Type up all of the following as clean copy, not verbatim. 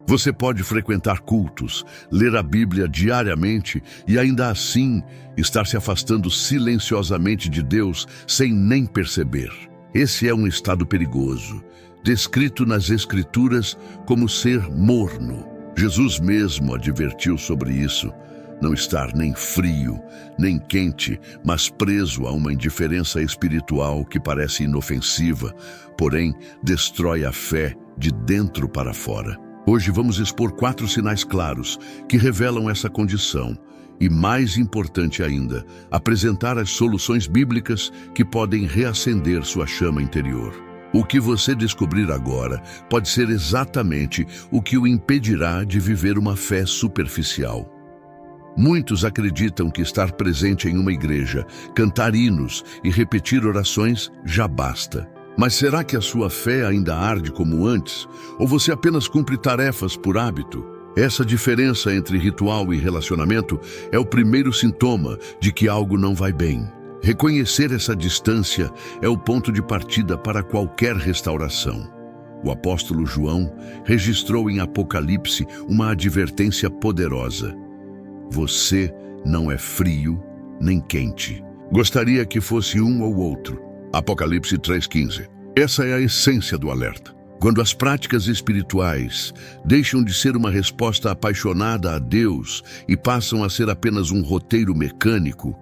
Você pode frequentar cultos, ler a Bíblia diariamente e ainda assim estar se afastando silenciosamente de Deus sem nem perceber. Esse é um estado perigoso, descrito nas Escrituras como ser morno. Jesus mesmo advertiu sobre isso, não estar nem frio, nem quente, mas preso a uma indiferença espiritual que parece inofensiva, porém destrói a fé de dentro para fora. Hoje vamos expor 4 sinais claros que revelam essa condição e, mais importante ainda, apresentar as soluções bíblicas que podem reacender sua chama interior. O que você descobrir agora pode ser exatamente o que o impedirá de viver uma fé superficial. Muitos acreditam que estar presente em uma igreja, cantar hinos e repetir orações já basta. Mas será que a sua fé ainda arde como antes? Ou você apenas cumpre tarefas por hábito? Essa diferença entre ritual e relacionamento é o primeiro sintoma de que algo não vai bem. Reconhecer essa distância é o ponto de partida para qualquer restauração. O apóstolo João registrou em Apocalipse uma advertência poderosa. Você não é frio nem quente. Gostaria que fosse um ou outro. Apocalipse 3,15. Essa é a essência do alerta. Quando as práticas espirituais deixam de ser uma resposta apaixonada a Deus e passam a ser apenas um roteiro mecânico,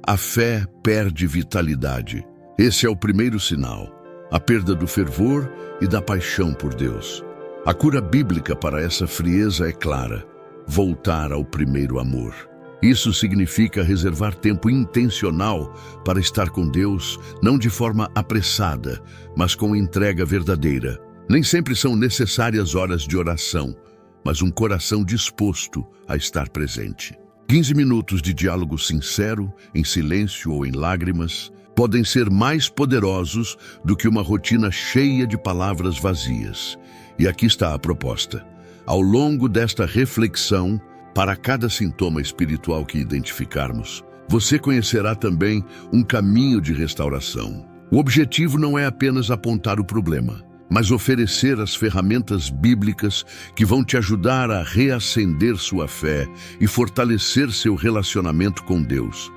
a fé perde vitalidade. Esse é o primeiro sinal, a perda do fervor e da paixão por Deus. A cura bíblica para essa frieza é clara: voltar ao primeiro amor. Isso significa reservar tempo intencional para estar com Deus, não de forma apressada, mas com entrega verdadeira. Nem sempre são necessárias horas de oração, mas um coração disposto a estar presente. 15 minutos de diálogo sincero, em silêncio ou em lágrimas, podem ser mais poderosos do que uma rotina cheia de palavras vazias. E aqui está a proposta. Ao longo desta reflexão, para cada sintoma espiritual que identificarmos, você conhecerá também um caminho de restauração. O objetivo não é apenas apontar o problema, mas oferecer as ferramentas bíblicas que vão te ajudar a reacender sua fé e fortalecer seu relacionamento com Deus.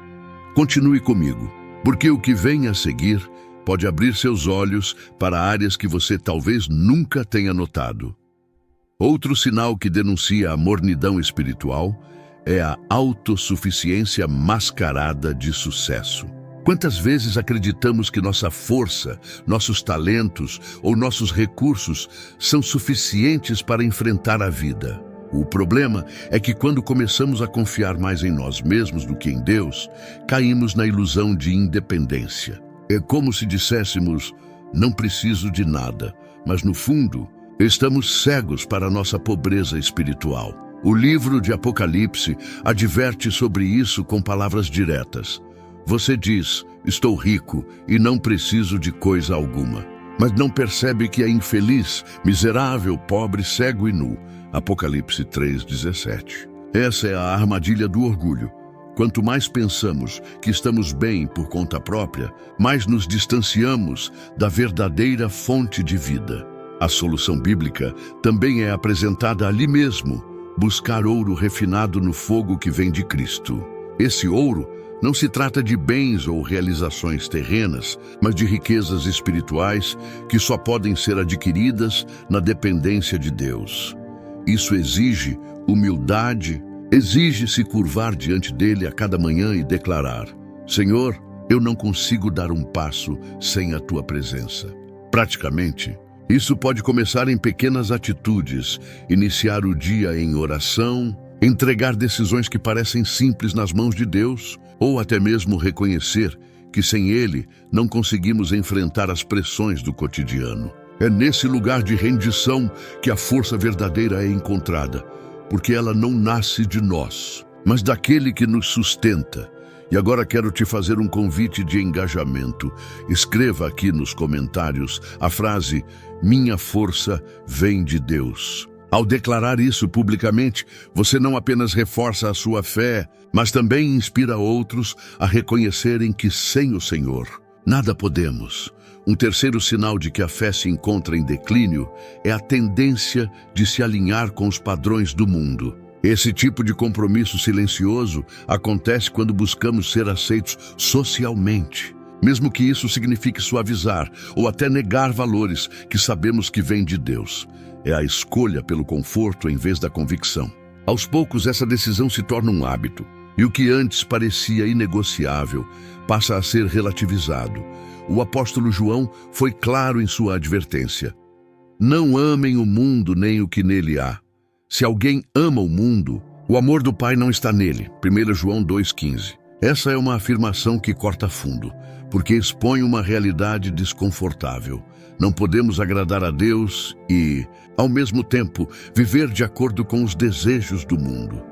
Continue comigo, porque o que vem a seguir pode abrir seus olhos para áreas que você talvez nunca tenha notado. Outro sinal que denuncia a mornidão espiritual é a autossuficiência mascarada de sucesso. Quantas vezes acreditamos que nossa força, nossos talentos ou nossos recursos são suficientes para enfrentar a vida? O problema é que quando começamos a confiar mais em nós mesmos do que em Deus, caímos na ilusão de independência. É como se disséssemos, não preciso de nada, mas no fundo, estamos cegos para a nossa pobreza espiritual. O livro de Apocalipse adverte sobre isso com palavras diretas. Você diz, estou rico e não preciso de coisa alguma. Mas não percebe que é infeliz, miserável, pobre, cego e nu. Apocalipse 3,17. Essa é a armadilha do orgulho. Quanto mais pensamos que estamos bem por conta própria, mais nos distanciamos da verdadeira fonte de vida. A solução bíblica também é apresentada ali mesmo: buscar ouro refinado no fogo que vem de Cristo. Esse ouro não se trata de bens ou realizações terrenas, mas de riquezas espirituais que só podem ser adquiridas na dependência de Deus. Isso exige humildade, exige se curvar diante dele a cada manhã e declarar: Senhor, eu não consigo dar um passo sem a tua presença. Praticamente, isso pode começar em pequenas atitudes, iniciar o dia em oração, entregar decisões que parecem simples nas mãos de Deus, ou até mesmo reconhecer que sem Ele não conseguimos enfrentar as pressões do cotidiano. É nesse lugar de rendição que a força verdadeira é encontrada, porque ela não nasce de nós, mas daquele que nos sustenta. E agora quero te fazer um convite de engajamento. Escreva aqui nos comentários a frase: minha força vem de Deus. Ao declarar isso publicamente, você não apenas reforça a sua fé, mas também inspira outros a reconhecerem que sem o Senhor nada podemos. Um terceiro sinal de que a fé se encontra em declínio é a tendência de se alinhar com os padrões do mundo. Esse tipo de compromisso silencioso acontece quando buscamos ser aceitos socialmente, mesmo que isso signifique suavizar ou até negar valores que sabemos que vêm de Deus. É a escolha pelo conforto em vez da convicção. Aos poucos, essa decisão se torna um hábito, e o que antes parecia inegociável passa a ser relativizado. O apóstolo João foi claro em sua advertência: não amem o mundo nem o que nele há. Se alguém ama o mundo, o amor do Pai não está nele. 1 João 2,15. Essa é uma afirmação que corta fundo, porque expõe uma realidade desconfortável. Não podemos agradar a Deus e, ao mesmo tempo, viver de acordo com os desejos do mundo.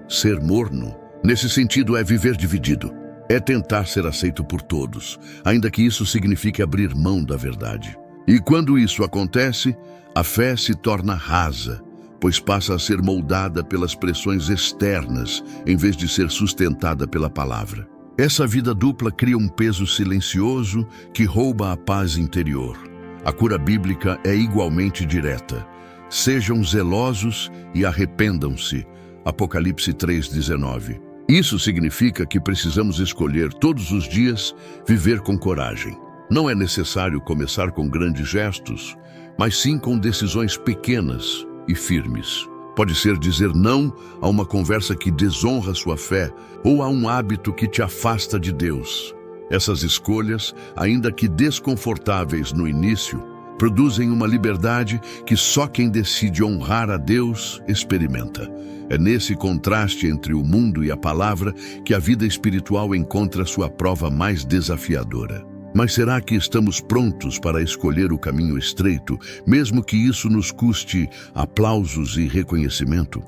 Ser morno, nesse sentido, é viver dividido. É tentar ser aceito por todos, ainda que isso signifique abrir mão da verdade. E quando isso acontece, a fé se torna rasa, pois passa a ser moldada pelas pressões externas, em vez de ser sustentada pela palavra. Essa vida dupla cria um peso silencioso que rouba a paz interior. A cura bíblica é igualmente direta. Sejam zelosos e arrependam-se. Apocalipse 3,19. Isso significa que precisamos escolher todos os dias viver com coragem. Não é necessário começar com grandes gestos, mas sim com decisões pequenas e firmes. Pode ser dizer não a uma conversa que desonra sua fé ou a um hábito que te afasta de Deus. Essas escolhas, ainda que desconfortáveis no início, produzem uma liberdade que só quem decide honrar a Deus experimenta. É nesse contraste entre o mundo e a palavra que a vida espiritual encontra sua prova mais desafiadora. Mas será que estamos prontos para escolher o caminho estreito, mesmo que isso nos custe aplausos e reconhecimento?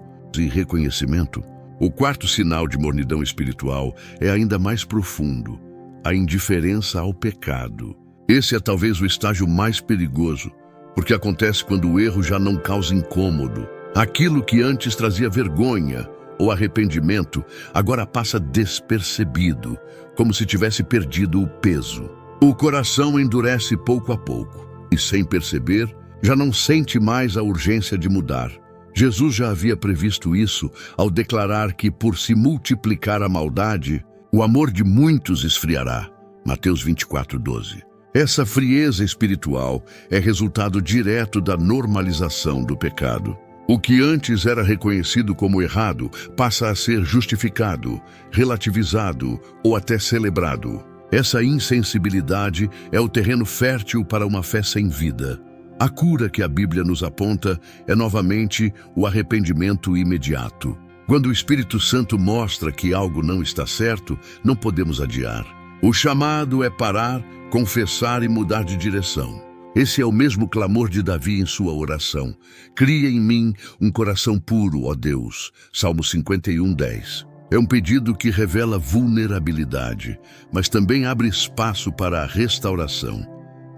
O quarto sinal de mornidão espiritual é ainda mais profundo: a indiferença ao pecado. Esse é talvez o estágio mais perigoso, porque acontece quando o erro já não causa incômodo. Aquilo que antes trazia vergonha ou arrependimento agora passa despercebido, como se tivesse perdido o peso. O coração endurece pouco a pouco e, sem perceber, já não sente mais a urgência de mudar. Jesus já havia previsto isso ao declarar que, por se multiplicar a maldade, o amor de muitos esfriará. Mateus 24:12. Essa frieza espiritual é resultado direto da normalização do pecado. O que antes era reconhecido como errado passa a ser justificado, relativizado ou até celebrado. Essa insensibilidade é o terreno fértil para uma fé sem vida. A cura que a Bíblia nos aponta é novamente o arrependimento imediato. Quando o Espírito Santo mostra que algo não está certo, não podemos adiar. O chamado é parar, confessar e mudar de direção. Esse é o mesmo clamor de Davi em sua oração. Cria em mim um coração puro, ó Deus. Salmo 51:10. É um pedido que revela vulnerabilidade, mas também abre espaço para a restauração.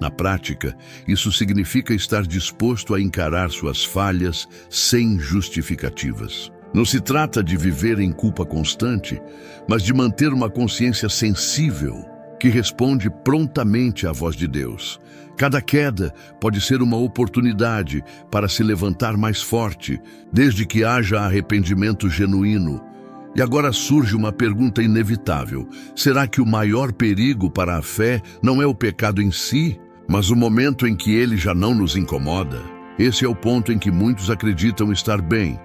Na prática, isso significa estar disposto a encarar suas falhas sem justificativas. Não se trata de viver em culpa constante, mas de manter uma consciência sensível que responde prontamente à voz de Deus. Cada queda pode ser uma oportunidade para se levantar mais forte, desde que haja arrependimento genuíno. E agora surge uma pergunta inevitável: será que o maior perigo para a fé não é o pecado em si, mas o momento em que ele já não nos incomoda? Esse é o ponto em que muitos acreditam estar bem,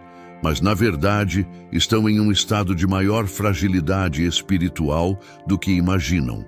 mas na verdade estão em um estado de maior fragilidade espiritual do que imaginam.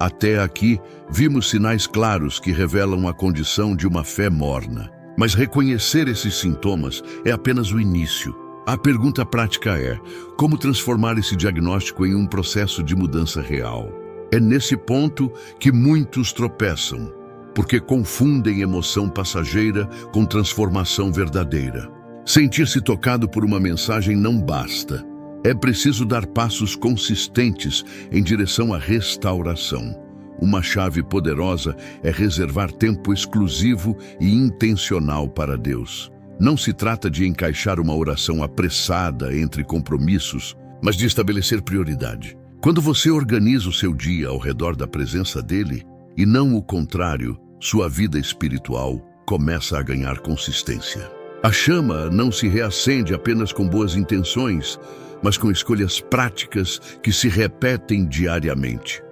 Até aqui, vimos sinais claros que revelam a condição de uma fé morna. Mas reconhecer esses sintomas é apenas o início. A pergunta prática é: como transformar esse diagnóstico em um processo de mudança real? É nesse ponto que muitos tropeçam, porque confundem emoção passageira com transformação verdadeira. Sentir-se tocado por uma mensagem não basta. É preciso dar passos consistentes em direção à restauração. Uma chave poderosa é reservar tempo exclusivo e intencional para Deus. Não se trata de encaixar uma oração apressada entre compromissos, mas de estabelecer prioridade. Quando você organiza o seu dia ao redor da presença dele, e não o contrário, sua vida espiritual começa a ganhar consistência. A chama não se reacende apenas com boas intenções, mas com escolhas práticas que se repetem diariamente.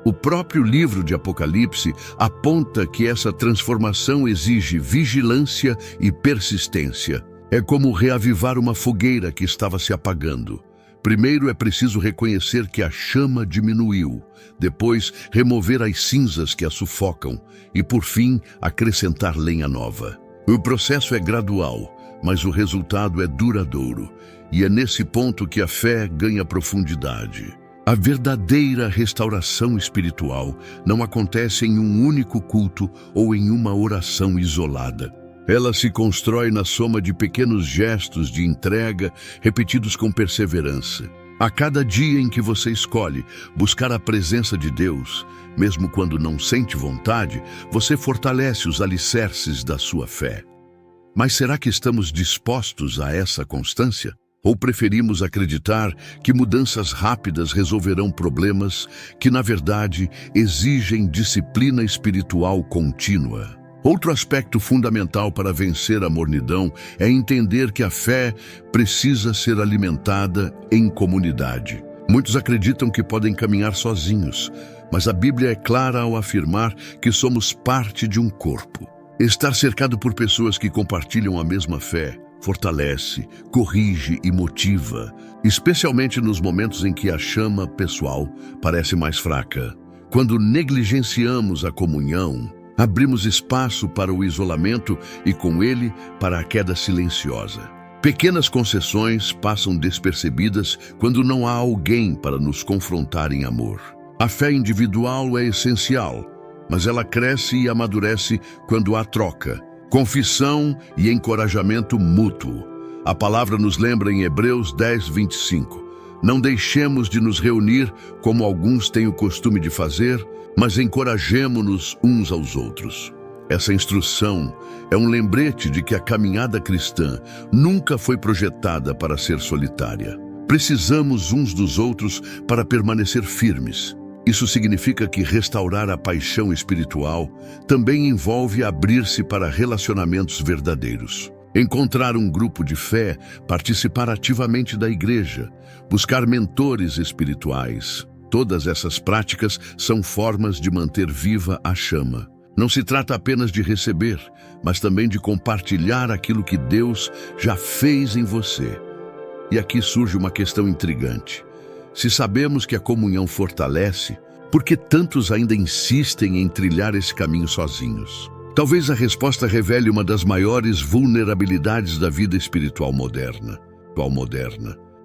O próprio livro de Apocalipse aponta que essa transformação exige vigilância e persistência. É como reavivar uma fogueira que estava se apagando. Primeiro é preciso reconhecer que a chama diminuiu, depois remover as cinzas que a sufocam e, por fim, acrescentar lenha nova. O processo é gradual, mas o resultado é duradouro, e é nesse ponto que a fé ganha profundidade. A verdadeira restauração espiritual não acontece em um único culto ou em uma oração isolada. Ela se constrói na soma de pequenos gestos de entrega repetidos com perseverança. A cada dia em que você escolhe buscar a presença de Deus, mesmo quando não sente vontade, você fortalece os alicerces da sua fé. Mas será que estamos dispostos a essa constância? Ou preferimos acreditar que mudanças rápidas resolverão problemas que, na verdade, exigem disciplina espiritual contínua? Outro aspecto fundamental para vencer a mornidão é entender que a fé precisa ser alimentada em comunidade. Muitos acreditam que podem caminhar sozinhos, mas a Bíblia é clara ao afirmar que somos parte de um corpo. Estar cercado por pessoas que compartilham a mesma fé fortalece, corrige e motiva, especialmente nos momentos em que a chama pessoal parece mais fraca. Quando negligenciamos a comunhão, abrimos espaço para o isolamento e, com ele, para a queda silenciosa. Pequenas concessões passam despercebidas quando não há alguém para nos confrontar em amor. A fé individual é essencial, mas ela cresce e amadurece quando há troca, confissão e encorajamento mútuo. A palavra nos lembra em Hebreus 10:25. Não deixemos de nos reunir como alguns têm o costume de fazer, mas encorajemo-nos uns aos outros. Essa instrução é um lembrete de que a caminhada cristã nunca foi projetada para ser solitária. Precisamos uns dos outros para permanecer firmes. Isso significa que restaurar a paixão espiritual também envolve abrir-se para relacionamentos verdadeiros. Encontrar um grupo de fé, participar ativamente da igreja, buscar mentores espirituais. Todas essas práticas são formas de manter viva a chama. Não se trata apenas de receber, mas também de compartilhar aquilo que Deus já fez em você. E aqui surge uma questão intrigante. Se sabemos que a comunhão fortalece, por que tantos ainda insistem em trilhar esse caminho sozinhos? Talvez a resposta revele uma das maiores vulnerabilidades da vida espiritual moderna.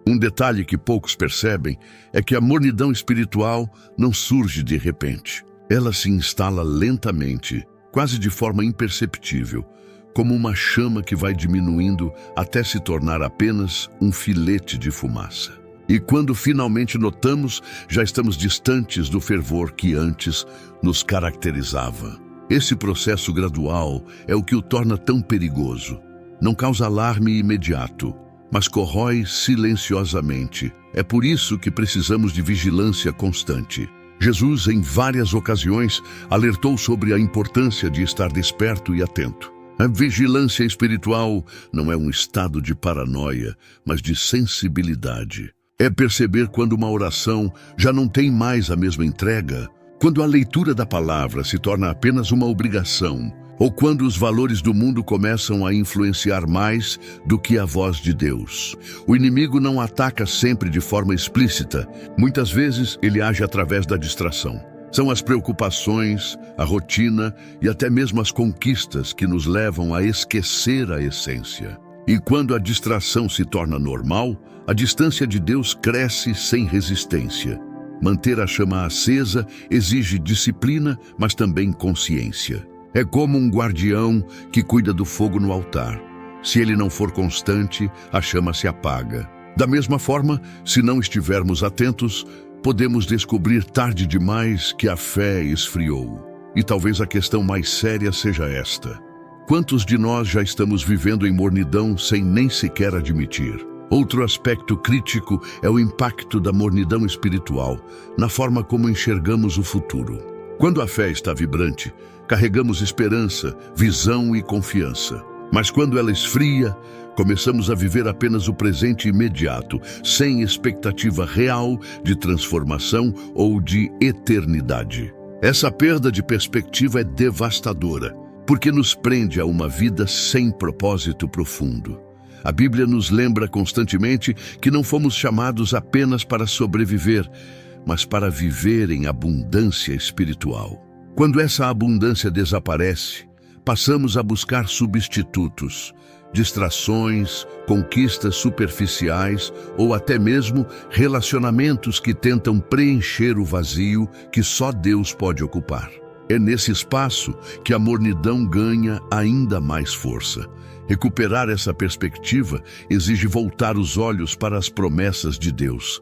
Um detalhe que poucos percebem é que a mornidão espiritual não surge de repente. Ela se instala lentamente, quase de forma imperceptível, como uma chama que vai diminuindo até se tornar apenas um filete de fumaça. E quando finalmente notamos, já estamos distantes do fervor que antes nos caracterizava. Esse processo gradual é o que o torna tão perigoso. Não causa alarme imediato, mas corrói silenciosamente. É por isso que precisamos de vigilância constante. Jesus, em várias ocasiões, alertou sobre a importância de estar desperto e atento. A vigilância espiritual não é um estado de paranoia, mas de sensibilidade. É perceber quando uma oração já não tem mais a mesma entrega, quando a leitura da palavra se torna apenas uma obrigação, ou quando os valores do mundo começam a influenciar mais do que a voz de Deus. O inimigo não ataca sempre de forma explícita. Muitas vezes ele age através da distração. São as preocupações, a rotina e até mesmo as conquistas que nos levam a esquecer a essência. E quando a distração se torna normal, a distância de Deus cresce sem resistência. Manter a chama acesa exige disciplina, mas também consciência. É como um guardião que cuida do fogo no altar. Se ele não for constante, a chama se apaga. Da mesma forma, se não estivermos atentos, podemos descobrir tarde demais que a fé esfriou. E talvez a questão mais séria seja esta: quantos de nós já estamos vivendo em mornidão sem nem sequer admitir? Outro aspecto crítico é o impacto da mornidão espiritual na forma como enxergamos o futuro. Quando a fé está vibrante, carregamos esperança, visão e confiança. Mas quando ela esfria, começamos a viver apenas o presente imediato, sem expectativa real de transformação ou de eternidade. Essa perda de perspectiva é devastadora, porque nos prende a uma vida sem propósito profundo. A Bíblia nos lembra constantemente que não fomos chamados apenas para sobreviver, mas para viver em abundância espiritual. Quando essa abundância desaparece, passamos a buscar substitutos, distrações, conquistas superficiais ou até mesmo relacionamentos que tentam preencher o vazio que só Deus pode ocupar. É nesse espaço que a mornidão ganha ainda mais força. Recuperar essa perspectiva exige voltar os olhos para as promessas de Deus.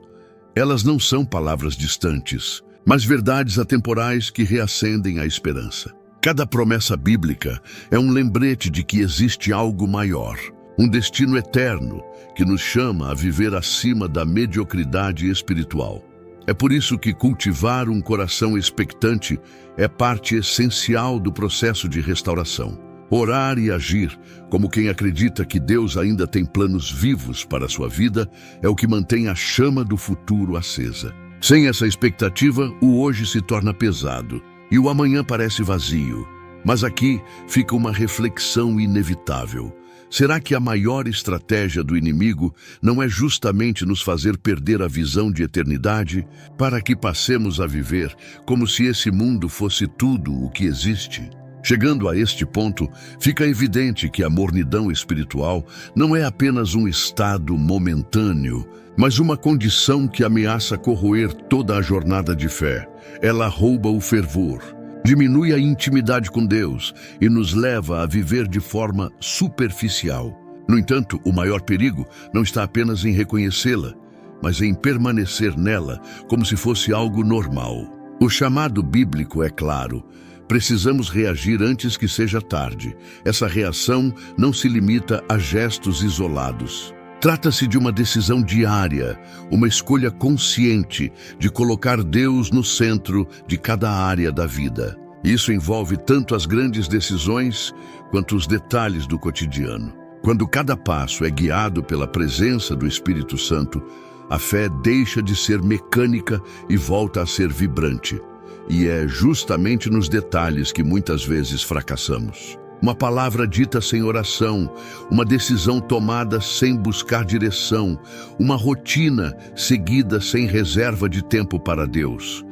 Elas não são palavras distantes, mas verdades atemporais que reacendem a esperança. Cada promessa bíblica é um lembrete de que existe algo maior, um destino eterno que nos chama a viver acima da mediocridade espiritual. É por isso que cultivar um coração expectante é parte essencial do processo de restauração. Orar e agir como quem acredita que Deus ainda tem planos vivos para a sua vida é o que mantém a chama do futuro acesa. Sem essa expectativa, o hoje se torna pesado e o amanhã parece vazio. Mas aqui fica uma reflexão inevitável. Será que a maior estratégia do inimigo não é justamente nos fazer perder a visão de eternidade, para que passemos a viver como se esse mundo fosse tudo o que existe? Chegando a este ponto, fica evidente que a mornidão espiritual não é apenas um estado momentâneo, mas uma condição que ameaça corroer toda a jornada de fé. Ela rouba o fervor, diminui a intimidade com Deus e nos leva a viver de forma superficial. No entanto, o maior perigo não está apenas em reconhecê-la, mas em permanecer nela como se fosse algo normal. O chamado bíblico é claro: precisamos reagir antes que seja tarde. Essa reação não se limita a gestos isolados. Trata-se de uma decisão diária, uma escolha consciente de colocar Deus no centro de cada área da vida. Isso envolve tanto as grandes decisões quanto os detalhes do cotidiano. Quando cada passo é guiado pela presença do Espírito Santo, a fé deixa de ser mecânica e volta a ser vibrante. E é justamente nos detalhes que muitas vezes fracassamos. Uma palavra dita sem oração, uma decisão tomada sem buscar direção, uma rotina seguida sem reserva de tempo para Deus.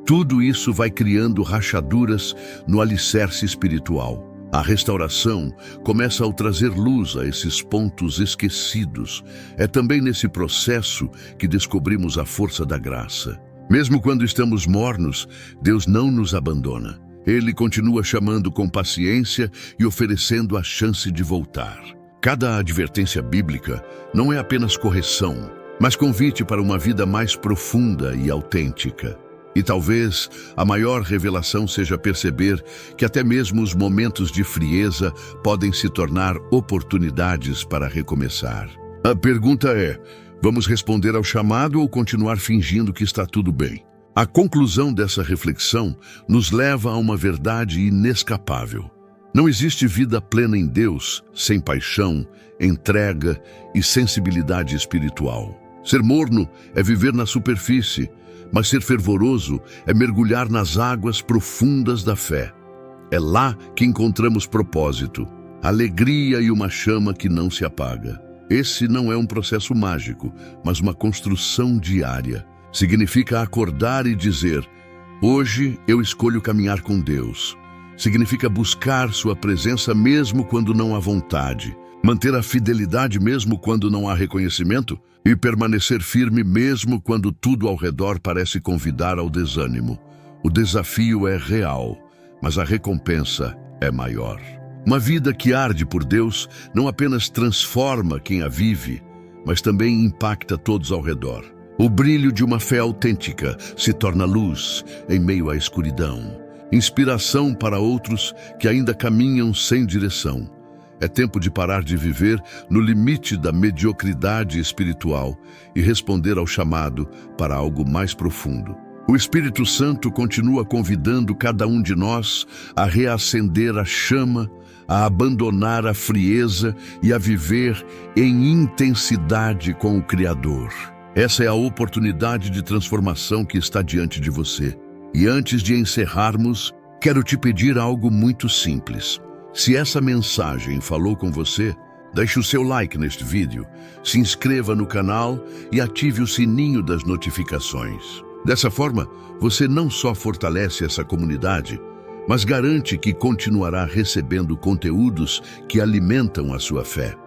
Tudo isso vai criando rachaduras no alicerce espiritual. A restauração começa ao trazer luz a esses pontos esquecidos. É também nesse processo que descobrimos a força da graça. Mesmo quando estamos mornos, Deus não nos abandona. Ele continua chamando com paciência e oferecendo a chance de voltar. Cada advertência bíblica não é apenas correção, mas convite para uma vida mais profunda e autêntica. E talvez a maior revelação seja perceber que até mesmo os momentos de frieza podem se tornar oportunidades para recomeçar. A pergunta é: vamos responder ao chamado ou continuar fingindo que está tudo bem? A conclusão dessa reflexão nos leva a uma verdade inescapável. Não existe vida plena em Deus sem paixão, entrega e sensibilidade espiritual. Ser morno é viver na superfície, mas ser fervoroso é mergulhar nas águas profundas da fé. É lá que encontramos propósito, alegria e uma chama que não se apaga. Esse não é um processo mágico, mas uma construção diária. Significa acordar e dizer: hoje eu escolho caminhar com Deus. Significa buscar sua presença mesmo quando não há vontade, manter a fidelidade mesmo quando não há reconhecimento e permanecer firme mesmo quando tudo ao redor parece convidar ao desânimo. O desafio é real, mas a recompensa é maior. Uma vida que arde por Deus não apenas transforma quem a vive, mas também impacta todos ao redor. O brilho de uma fé autêntica se torna luz em meio à escuridão, inspiração para outros que ainda caminham sem direção. É tempo de parar de viver no limite da mediocridade espiritual e responder ao chamado para algo mais profundo. O Espírito Santo continua convidando cada um de nós a reacender a chama, a abandonar a frieza e a viver em intensidade com o Criador. Essa é a oportunidade de transformação que está diante de você. E antes de encerrarmos, quero te pedir algo muito simples. Se essa mensagem falou com você, deixe o seu like neste vídeo, se inscreva no canal e ative o sininho das notificações. Dessa forma, você não só fortalece essa comunidade, mas garante que continuará recebendo conteúdos que alimentam a sua fé.